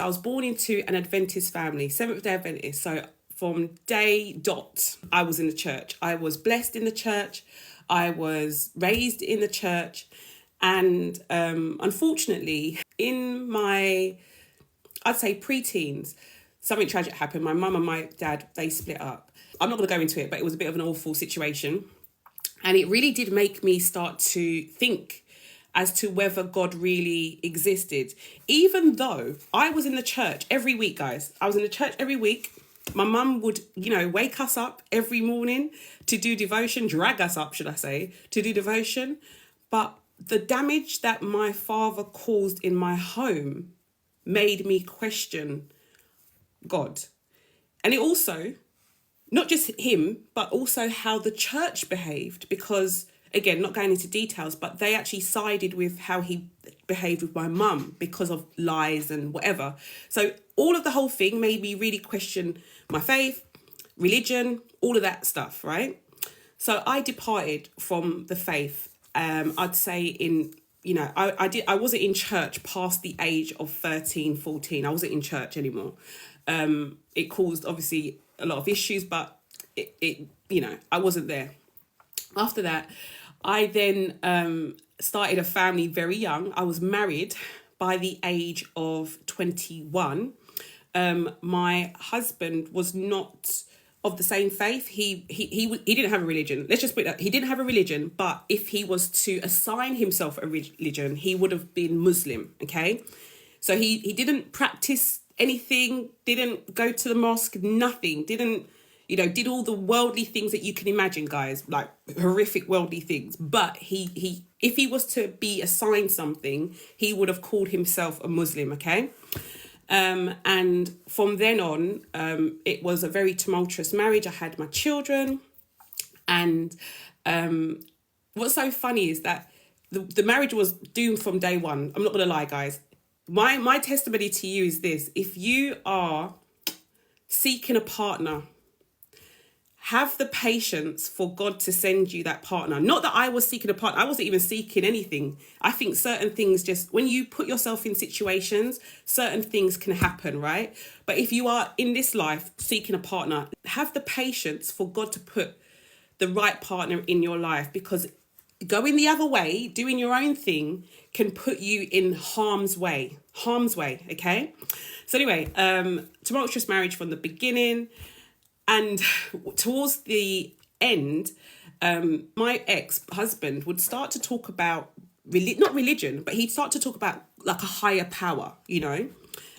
I was born into an Adventist family, Seventh-day Adventist. So from day dot, I was in the church. I was blessed in the church. I was raised in the church. And unfortunately, in my, I'd say pre-teens, something tragic happened. My mum and my dad, they split up. I'm not going to go into it, but it was a bit of an awful situation. And it really did make me start to think as to whether God really existed. Even though I was in the church every week, guys. I was in the church every week. My mum would, wake us up every morning to do devotion, drag us up, should I say, to do devotion. But the damage that my father caused in my home made me question God. And it also, not just him, but also how the church behaved, because, again, not going into details, but they actually sided with how he behaved with my mum because of lies and whatever. So all of the whole thing made me really question my faith, religion, all of that stuff, right? So I departed from the faith. I'd say I wasn't in church past the age of 13, 14. I wasn't in church anymore. It caused, obviously, a lot of issues, but I wasn't there. After that, I then started a family very young. I was married by the age of 21. My husband was not of the same faith. He didn't have a religion. Let's just put that. He didn't have a religion, but if he was to assign himself a religion, he would have been Muslim, okay? So he didn't practice anything, didn't go to the mosque, nothing, did all the worldly things that you can imagine, guys, like horrific worldly things. But he if he was to be assigned something, he would have called himself a Muslim, okay? And from then on, it was a very tumultuous marriage. I had my children. And what's so funny is that the marriage was doomed from day one. I'm not going to lie, guys. My testimony to you is this. If you are seeking a partner, have the patience for God to send you that partner. Not that I was seeking a partner. I wasn't even seeking anything. I think certain things just, when you put yourself in situations, certain things can happen, right? But if you are in this life seeking a partner, have the patience for God to put the right partner in your life, because going the other way, doing your own thing, can put you in harm's way, okay? So anyway, tumultuous marriage from the beginning. And towards the end, my ex-husband would start to talk about, not religion, but he'd start to talk about like a higher power,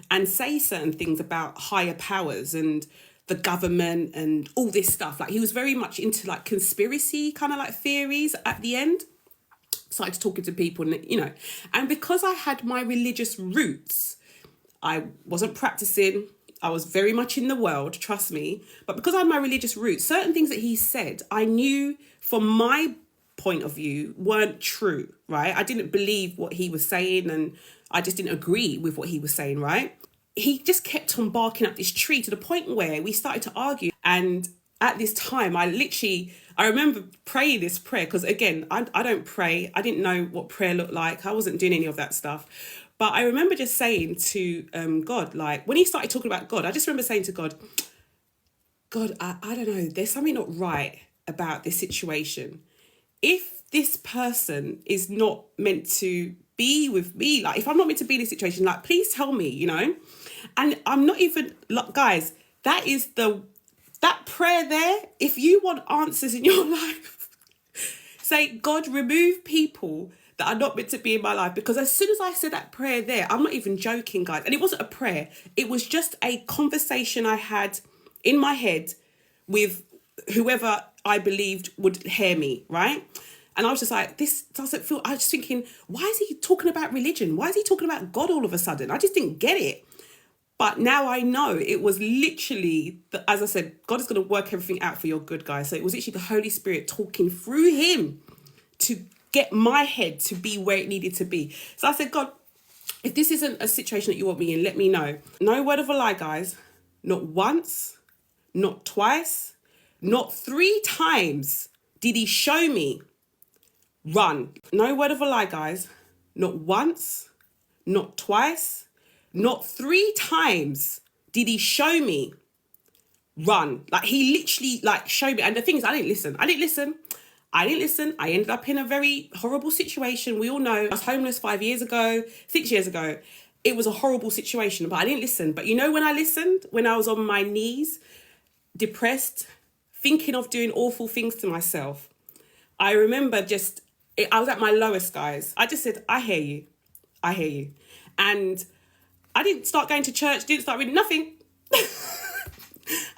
and say certain things about higher powers and the government and all this stuff. Like, he was very much into like conspiracy kind of like theories at the end. Started talking to people, and, and because I had my religious roots, I wasn't practicing. I was very much in the world, trust me. But because I had my religious roots, certain things that he said, I knew from my point of view weren't true, right? I didn't believe what he was saying, and I just didn't agree with what he was saying, right? He just kept on barking up this tree to the point where we started to argue. And at this time, I remember praying this prayer, because again, I don't pray. I didn't know what prayer looked like. I wasn't doing any of that stuff. But I remember just saying to God, like, when he started talking about God, I just remember saying to God, I don't know, there's something not right about this situation. If this person is not meant to be with me, like, if I'm not meant to be in this situation, like, please tell me, And I'm not even, like, guys, that prayer there, if you want answers in your life, say, God, remove people that are not meant to be in my life. Because as soon as I said that prayer there, I'm not even joking, guys. And it wasn't a prayer. It was just a conversation I had in my head with whoever I believed would hear me, right? And I was just like, this doesn't feel... I was just thinking, why is he talking about religion? Why is he talking about God all of a sudden? I just didn't get it. But now I know it was literally, as I said, God is going to work everything out for your good, guys. So it was literally the Holy Spirit talking through him to get my head to be where it needed to be. So I said, God, if this isn't a situation that you want me in, let me know. No word of a lie, guys. Not once, not twice, not 3 times did he show me run. No word of a lie, guys. Not once, not twice, Not 3 times did he show me run. Like, he literally like showed me. And the thing is, I didn't listen. I ended up in a very horrible situation. We all know I was homeless 5 years ago, 6 years ago. It was a horrible situation, but I didn't listen. But you know, when I listened, when I was on my knees, depressed, thinking of doing awful things to myself, I remember I was at my lowest, guys. I just said, I hear you. I hear you. And I didn't start going to church, didn't start reading nothing.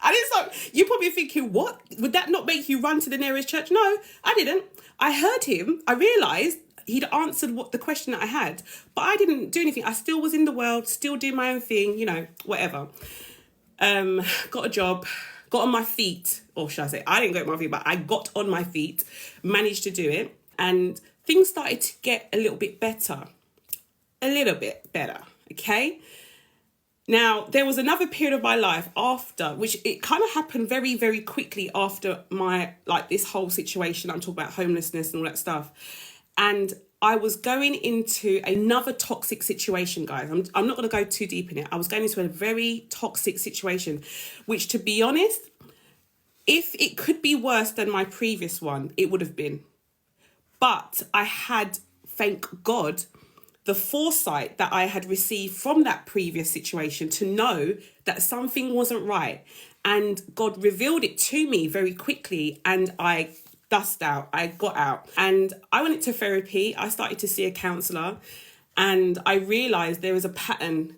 I didn't start. You're probably thinking, what? Would that not make you run to the nearest church? No, I didn't. I heard him. I realised he'd answered the question that I had, but I didn't do anything. I still was in the world, still doing my own thing, you know, whatever. Got a job, got on my feet, or should I say, I didn't get on my feet, but I got on my feet, managed to do it, and things started to get a little bit better. Okay? Now, there was another period of my life after, which it kind of happened very, very quickly after my, like, this whole situation. I'm talking about homelessness and all that stuff. And I was going into another toxic situation, guys. I'm not going to go too deep in it. I was going into a very toxic situation, which, to be honest, if it could be worse than my previous one, it would have been. But I had, thank God, the foresight that I had received from that previous situation to know that something wasn't right. And God revealed it to me very quickly, and I got out, and I went into therapy. I started to see a counsellor, and I realised there was a pattern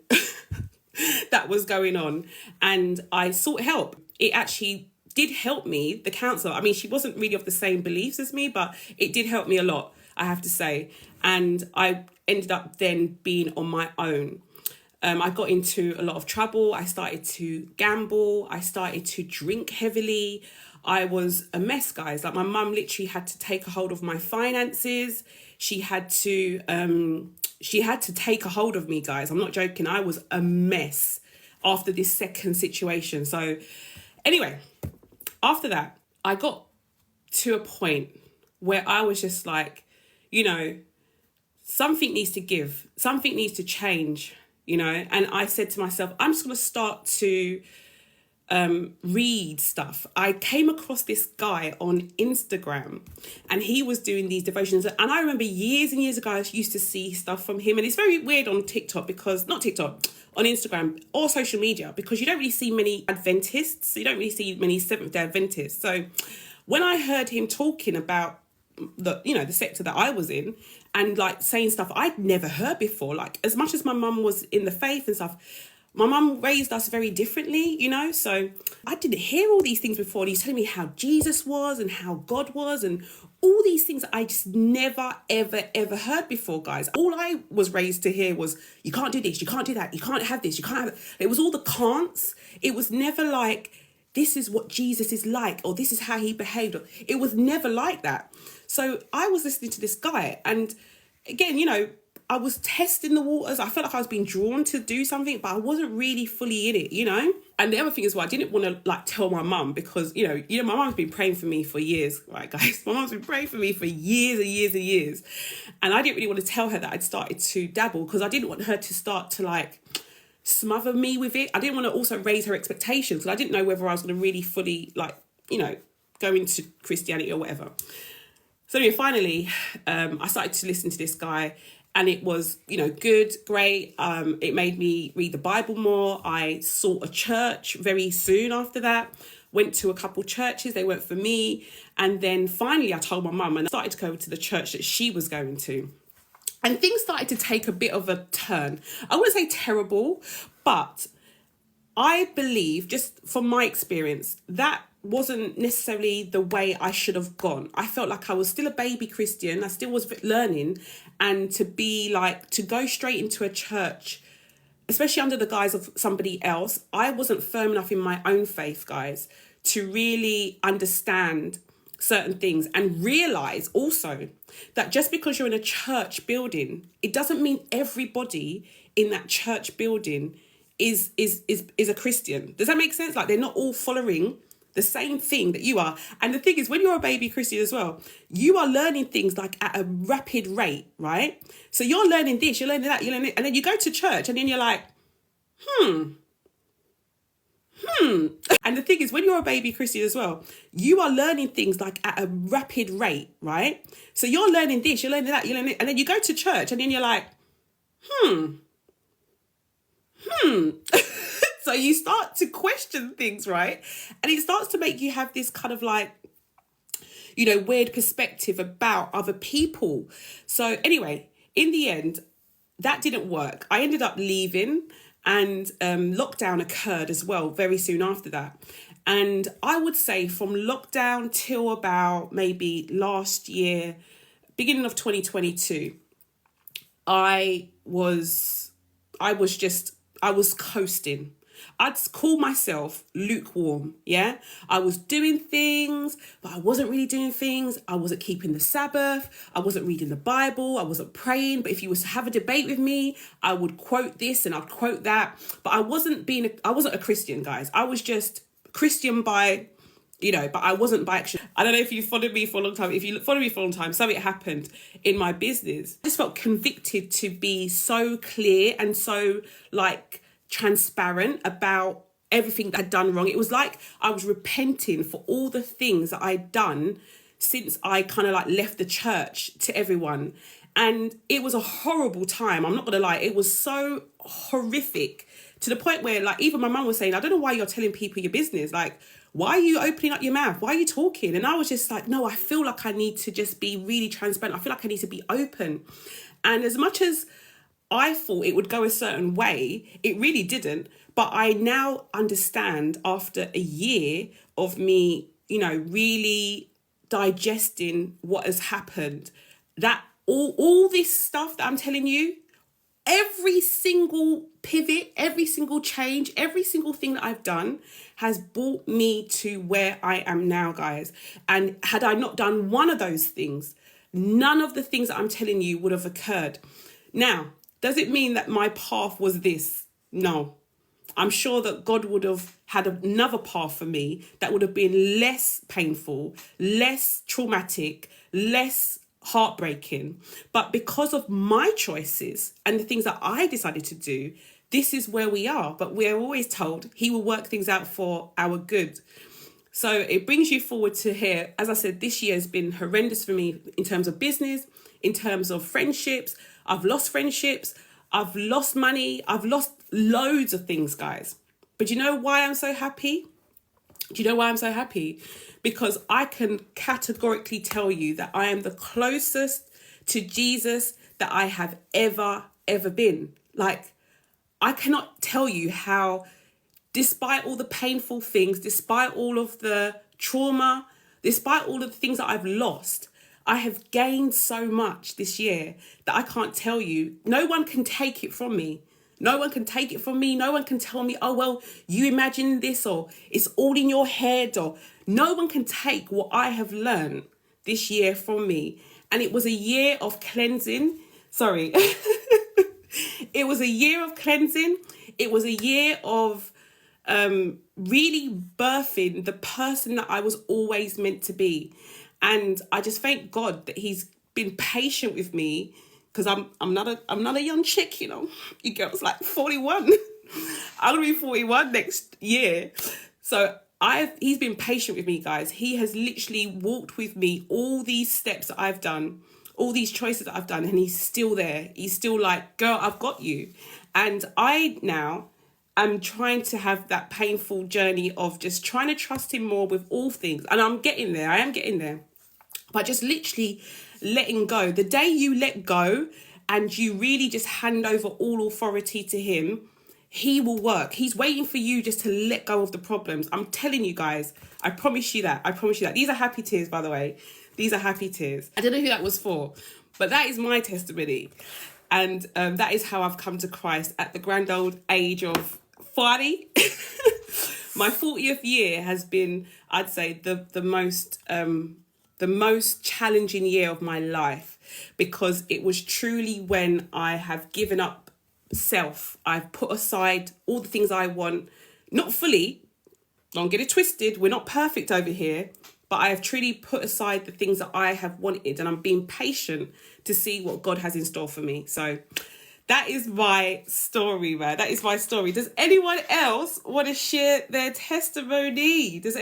that was going on, and I sought help. It actually did help me, the counsellor. I mean, she wasn't really of the same beliefs as me, but it did help me a lot, I have to say. And I ended up then being on my own. I got into a lot of trouble. I started to gamble. I started to drink heavily. I was a mess, guys. Like, my mum literally had to take a hold of my finances. She had to take a hold of me, guys. I'm not joking. I was a mess after this second situation. So anyway, after that, I got to a point where I was just like, you know, something needs to give, something needs to change, you know. And I said to myself, I'm just going to start to read stuff. I came across this guy on Instagram, and he was doing these devotions. And I remember years and years ago, I used to see stuff from him. And it's very weird on TikTok, because, not TikTok, on Instagram or social media, because you don't really see many Adventists. You don't really see many Seventh-day Adventists. So when I heard him talking about the sector that I was in, and like saying stuff I'd never heard before, like, as much as my mum was in the faith and stuff, my mum raised us very differently, you know, so I didn't hear all these things before. And he's telling me how Jesus was and how God was and all these things that I just never, ever, ever heard before, guys. All I was raised to hear was, you can't do this, you can't do that, you can't have this, you can't have it. It was all the can'ts. It was never like, this is what Jesus is like, or this is how he behaved. It was never like that. So I was listening to this guy, and again, you know, I was testing the waters. I felt like I was being drawn to do something, but I wasn't really fully in it, you know? And the other thing is, I didn't want to like tell my mum, because, you know, my mum's been praying for me for years, right, guys? My mum's been praying for me for years and years and years. And I didn't really want to tell her that I'd started to dabble, because I didn't want her to start to like smother me with it. I didn't want to also raise her expectations, because I didn't know whether I was going to really fully, like, you know, go into Christianity or whatever. So anyway, finally, I started to listen to this guy, and it was, you know, good, great. It made me read the Bible more. I sought a church very soon after that. Went to a couple churches. They weren't for me. And then finally I told my mum, and I started to go to the church that she was going to. And things started to take a bit of a turn. I wouldn't say terrible, but I believe, just from my experience, that wasn't necessarily the way I should have gone. I felt like I was still a baby Christian. I still was learning. And to go straight into a church, especially under the guise of somebody else, I wasn't firm enough in my own faith, guys, to really understand certain things and realize also that just because you're in a church building, it doesn't mean everybody in that church building is a Christian. Does that make sense? Like, they're not all following the same thing that you are. And the thing is, when you're a baby Christian as well, you are learning things like at a rapid rate, right? So you're learning this, you're learning that, and then you go to church, and then you're like, And the thing is, when you're a baby Christian as well, you are learning things like at a rapid rate, right? So you're learning this, you're learning that, you're learning it, and then you go to church and then you're like, so you start to question things, right? And it starts to make you have this kind of like, weird perspective about other people. So anyway, in the end, that didn't work. I ended up leaving, and lockdown occurred as well very soon after that. And I would say from lockdown till about maybe last year, beginning of 2022, I was coasting. I'd call myself lukewarm, yeah? I was doing things, but I wasn't really doing things. I wasn't keeping the Sabbath. I wasn't reading the Bible. I wasn't praying. But if you was to have a debate with me, I would quote this and I'd quote that. But I wasn't a Christian, guys. I was just Christian by, but I wasn't by action. I don't know if you followed me for a long time. If you followed me for a long time, something happened in my business. I just felt convicted to be so clear and so like transparent about everything that I'd done wrong. It was like I was repenting for all the things that I'd done since I kind of like left the church to everyone. And it was a horrible time. I'm not going to lie. It was so horrific to the point where like even my mum was saying, I don't know why you're telling people your business. Like, why are you opening up your mouth? Why are you talking? And I was just like, no, I feel like I need to just be really transparent. I feel like I need to be open. And as much as I thought it would go a certain way, it really didn't. But I now understand after a year of me, really digesting what has happened, that all this stuff that I'm telling you, every single pivot, every single change, every single thing that I've done has brought me to where I am now, guys. And had I not done one of those things, none of the things that I'm telling you would have occurred. Now, does it mean that my path was this? No. I'm sure that God would have had another path for me that would have been less painful, less traumatic, less heartbreaking. But because of my choices and the things that I decided to do, this is where we are. But we're always told he will work things out for our good. So it brings you forward to here. As I said, this year has been horrendous for me in terms of business, in terms of friendships. I've lost friendships. I've lost money. I've lost loads of things, guys. But you know why I'm so happy? Do you know why I'm so happy? Because I can categorically tell you that I am the closest to Jesus that I have ever been. Like, I cannot tell you how, despite all the painful things, despite all of the trauma, despite all of the things that I've lost, I have gained so much this year that I can't tell you. No one can take it from me. No one can take it from me. No one can tell me, oh, well, you imagine this, or it's all in your head, or no one can take what I have learned this year from me. And it was a year of cleansing. Sorry. It was a year of cleansing. It was a year of really birthing the person that I was always meant to be. And I just thank God that he's been patient with me, because I'm not a young chick, You girls like 41. I'm gonna be 41 next year. So he's been patient with me, guys. He has literally walked with me all these steps that I've done, all these choices that I've done, and he's still there. He's still like, girl, I've got you. And I now am trying to have that painful journey of just trying to trust him more with all things. And I'm getting there. I am getting there. But just literally letting go. The day you let go and you really just hand over all authority to him, he will work. He's waiting for you just to let go of the problems. I'm telling you guys, I promise you that. I promise you that. These are happy tears, by the way. These are happy tears. I don't know who that was for, but that is my testimony. And that is how I've come to Christ at the grand old age of 40. My 40th year has been, I'd say, the most challenging year of my life, because it was truly when I have given up self. I've put aside all the things I want, not fully, don't get it twisted, we're not perfect over here, but I have truly put aside the things that I have wanted, and I'm being patient to see what God has in store for me. So That is my story, man. That is my story. Does anyone else want to share their testimony? Does